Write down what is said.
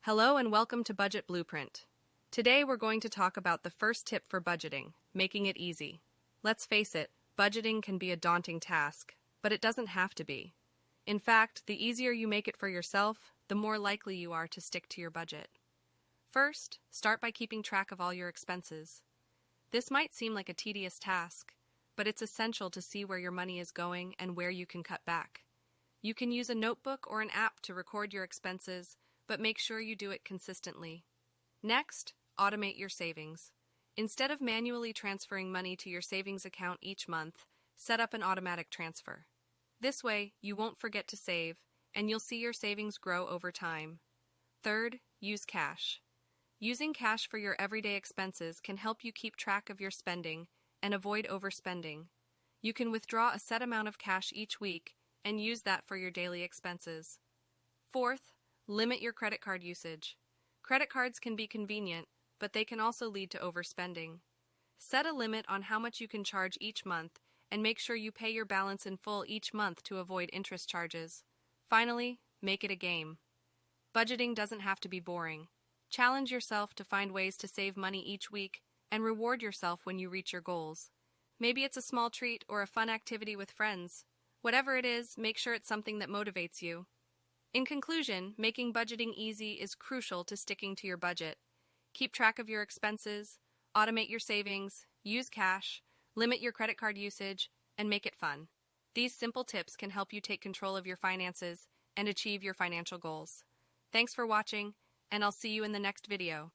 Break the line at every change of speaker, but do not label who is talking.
Hello and welcome to Budget Blueprint. Today we're going to talk about the first tip for budgeting, making it easy. Let's face it, budgeting can be a daunting task, but it doesn't have to be. In fact, the easier you make it for yourself, the more likely you are to stick to your budget. First, start by keeping track of all your expenses. This might seem like a tedious task, but it's essential to see where your money is going and where you can cut back. You can use a notebook or an app to record your expenses, but make sure you do it consistently. Next, automate your savings. Instead of manually transferring money to your savings account each month, set up an automatic transfer. This way, you won't forget to save, and you'll see your savings grow over time. Third, use cash. Using cash for your everyday expenses can help you keep track of your spending and avoid overspending. You can withdraw a set amount of cash each week and use that for your daily expenses. Fourth, limit your credit card usage. Credit cards can be convenient, but they can also lead to overspending. Set a limit on how much you can charge each month and make sure you pay your balance in full each month to avoid interest charges. Finally, make it a game. Budgeting doesn't have to be boring. Challenge yourself to find ways to save money each week and reward yourself when you reach your goals. Maybe it's a small treat or a fun activity with friends. Whatever it is, make sure it's something that motivates you. In conclusion, making budgeting easy is crucial to sticking to your budget. Keep track of your expenses, automate your savings, use cash, limit your credit card usage, and make it fun. These simple tips can help you take control of your finances and achieve your financial goals. Thanks for watching, and I'll see you in the next video.